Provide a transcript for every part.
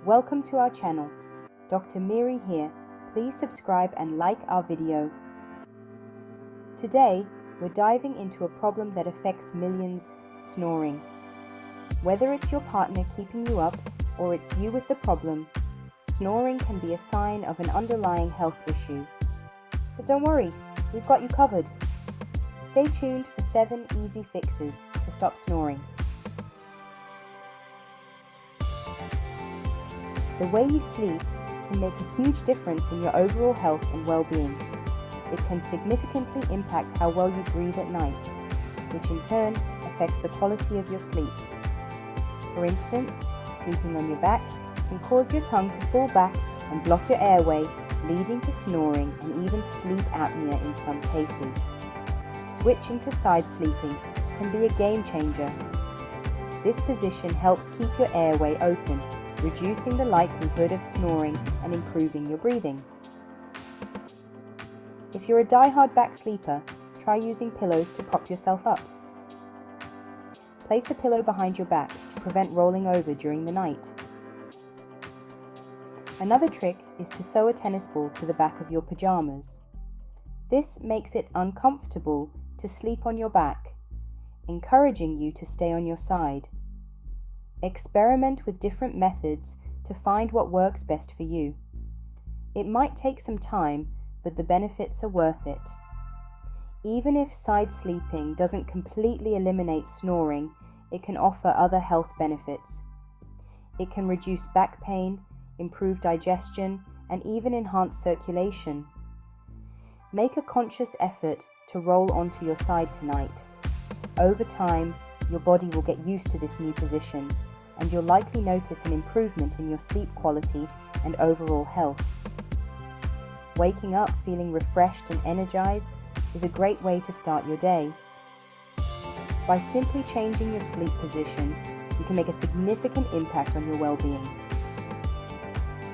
Welcome to our channel. Dr. Miri here. Please subscribe and like our video. Today, we're diving into a problem that affects millions: snoring. Whether it's your partner keeping you up or it's you with the problem, snoring can be a sign of an underlying health issue. But don't worry, we've got you covered. Stay tuned for 7 easy fixes to stop snoring. The way you sleep can make a huge difference in your overall health and well-being. It can significantly impact how well you breathe at night, which in turn affects the quality of your sleep. For instance, sleeping on your back can cause your tongue to fall back and block your airway, leading to snoring and even sleep apnea in some cases. Switching to side sleeping can be a game changer. This position helps keep your airway open, reducing the likelihood of snoring and improving your breathing. If you're a die-hard back sleeper, try using pillows to prop yourself up. Place a pillow behind your back to prevent rolling over during the night. Another trick is to sew a tennis ball to the back of your pajamas. This makes it uncomfortable to sleep on your back, encouraging you to stay on your side. Experiment with different methods to find what works best for you. It might take some time, but the benefits are worth it. Even if side sleeping doesn't completely eliminate snoring, it can offer other health benefits. It can reduce back pain, improve digestion, and even enhance circulation. Make a conscious effort to roll onto your side tonight. Over time, your body will get used to this new position, and you'll likely notice an improvement in your sleep quality and overall health. Waking up feeling refreshed and energized is a great way to start your day. By simply changing your sleep position, you can make a significant impact on your well-being.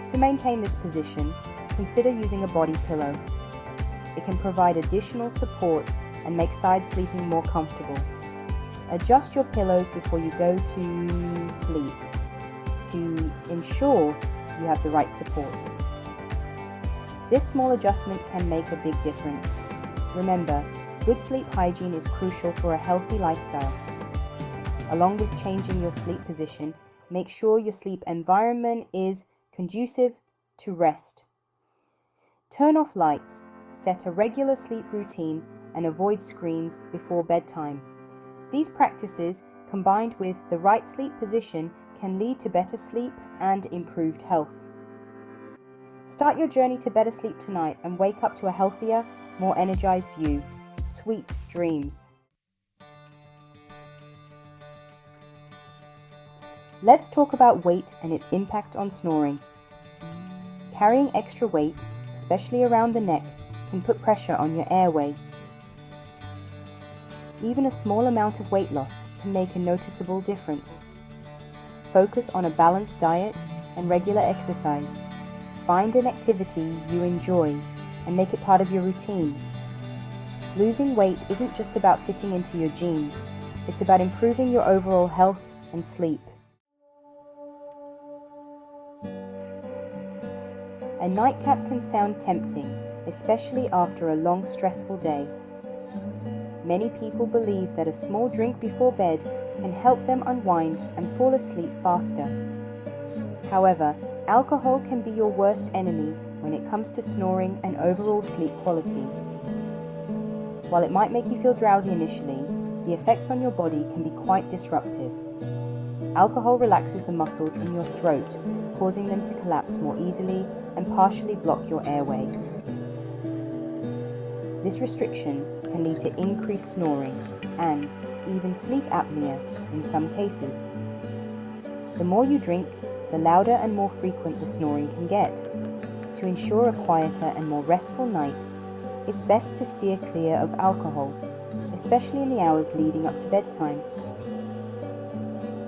To maintain this position, consider using a body pillow. It can provide additional support and make side sleeping more comfortable. Adjust your pillows before you go to sleep to ensure you have the right support. This small adjustment can make a big difference. Remember, good sleep hygiene is crucial for a healthy lifestyle. Along with changing your sleep position, make sure your sleep environment is conducive to rest. Turn off lights, set a regular sleep routine, and avoid screens before bedtime. These practices, combined with the right sleep position, can lead to better sleep and improved health. Start your journey to better sleep tonight and wake up to a healthier, more energized you. Sweet dreams. Let's talk about weight and its impact on snoring. Carrying extra weight, especially around the neck, can put pressure on your airway. Even a small amount of weight loss can make a noticeable difference. Focus on a balanced diet and regular exercise. Find an activity you enjoy and make it part of your routine. Losing weight isn't just about fitting into your jeans, it's about improving your overall health and sleep. A nightcap can sound tempting, especially after a long, stressful day. Many people believe that a small drink before bed can help them unwind and fall asleep faster. However, alcohol can be your worst enemy when it comes to snoring and overall sleep quality. While it might make you feel drowsy initially, the effects on your body can be quite disruptive. Alcohol relaxes the muscles in your throat, causing them to collapse more easily and partially block your airway. This restriction can lead to increased snoring and even sleep apnea in some cases. The more you drink, the louder and more frequent the snoring can get. To ensure a quieter and more restful night, it's best to steer clear of alcohol, especially in the hours leading up to bedtime.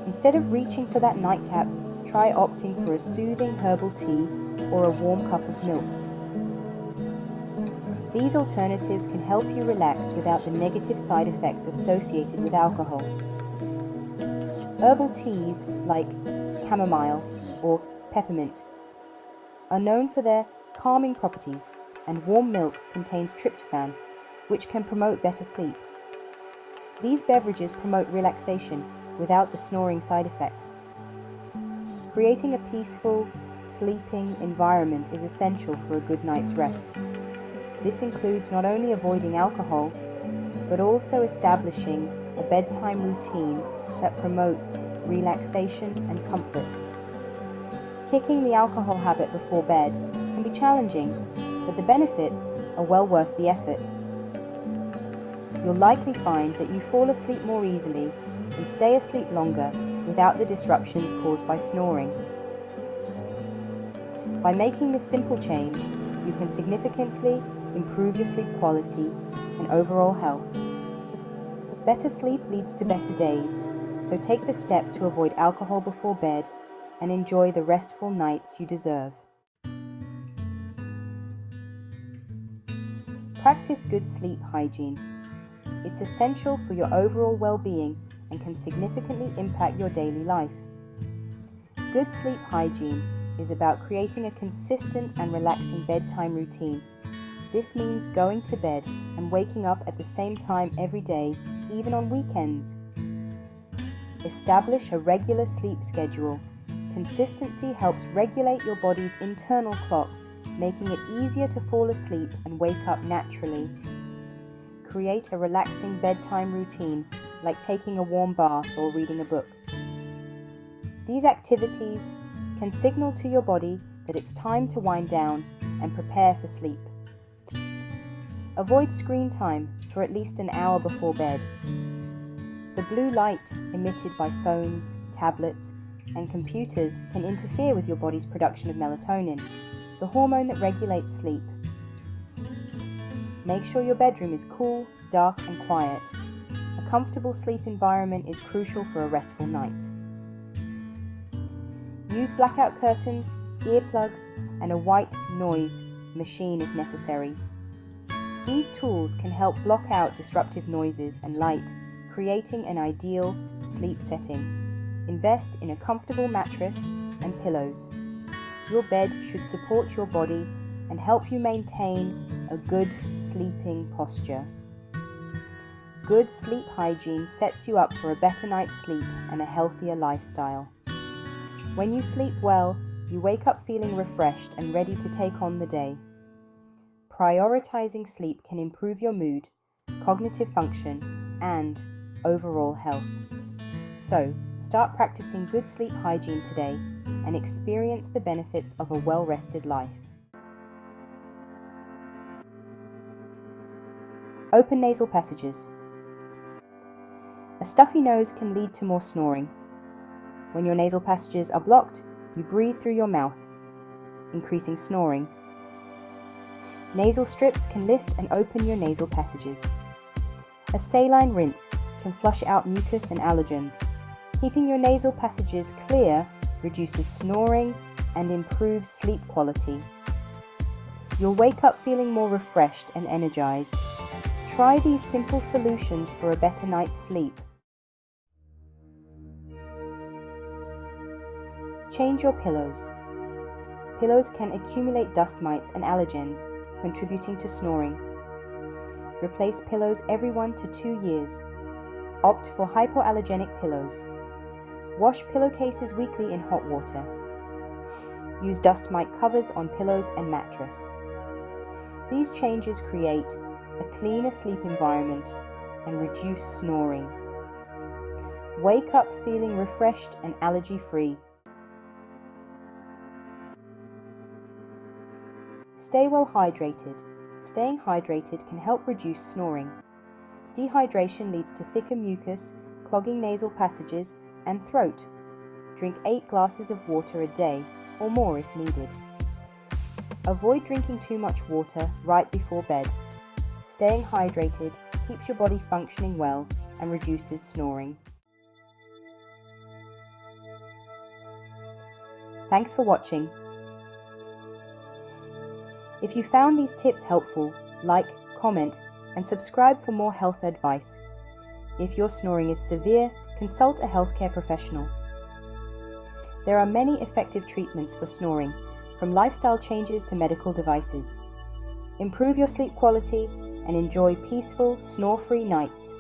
Instead of reaching for that nightcap, try opting for a soothing herbal tea or a warm cup of milk. These alternatives can help you relax without the negative side effects associated with alcohol. Herbal teas like chamomile or peppermint, are known for their calming properties, and warm milk contains tryptophan, which can promote better sleep. These beverages promote relaxation without the snoring side effects. Creating a peaceful, sleeping environment is essential for a good night's rest. This includes not only avoiding alcohol, but also establishing a bedtime routine that promotes relaxation and comfort. Kicking the alcohol habit before bed can be challenging, but the benefits are well worth the effort. You'll likely find that you fall asleep more easily and stay asleep longer without the disruptions caused by snoring. By making this simple change, you can significantly improve your sleep quality and overall health. Better sleep leads to better days, so take the step to avoid alcohol before bed and enjoy the restful nights you deserve. Practice good sleep hygiene. It's essential for your overall well-being and can significantly impact your daily life. Good sleep hygiene is about creating a consistent and relaxing bedtime routine. This means going to bed and waking up at the same time every day, even on weekends. Establish a regular sleep schedule. Consistency helps regulate your body's internal clock, making it easier to fall asleep and wake up naturally. Create a relaxing bedtime routine, like taking a warm bath or reading a book. These activities can signal to your body that it's time to wind down and prepare for sleep. Avoid screen time for at least an hour before bed. The blue light emitted by phones, tablets, and computers can interfere with your body's production of melatonin, the hormone that regulates sleep. Make sure your bedroom is cool, dark, and quiet. A comfortable sleep environment is crucial for a restful night. Use blackout curtains, earplugs, and a white noise machine if necessary. These tools can help block out disruptive noises and light, creating an ideal sleep setting. Invest in a comfortable mattress and pillows. Your bed should support your body and help you maintain a good sleeping posture. Good sleep hygiene sets you up for a better night's sleep and a healthier lifestyle. When you sleep well, you wake up feeling refreshed and ready to take on the day. Prioritizing sleep can improve your mood, cognitive function, and overall health. So, start practicing good sleep hygiene today and experience the benefits of a well-rested life. Open nasal passages. A stuffy nose can lead to more snoring. When your nasal passages are blocked, you breathe through your mouth, increasing snoring. Nasal strips can lift and open your nasal passages. A saline rinse can flush out mucus and allergens. Keeping your nasal passages clear reduces snoring and improves sleep quality. You'll wake up feeling more refreshed and energized. Try these simple solutions for a better night's sleep. Change your pillows. Pillows can accumulate dust mites and allergens, contributing to snoring. Replace pillows every 1 to 2 years. Opt for hypoallergenic pillows. Wash pillowcases weekly in hot water. Use dust mite covers on pillows and mattress. These changes create a cleaner sleep environment and reduce snoring. Wake up feeling refreshed and allergy-free. Stay well hydrated. Staying hydrated can help reduce snoring. Dehydration leads to thicker mucus, clogging nasal passages, and throat. Drink 8 glasses of water a day, or more if needed. Avoid drinking too much water right before bed. Staying hydrated keeps your body functioning well and reduces snoring. Thanks for watching. If you found these tips helpful, like, comment, and subscribe for more health advice. If your snoring is severe, consult a healthcare professional. There are many effective treatments for snoring, from lifestyle changes to medical devices. Improve your sleep quality and enjoy peaceful, snore-free nights.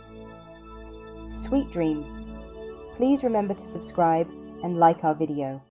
Sweet dreams. Please remember to subscribe and like our video.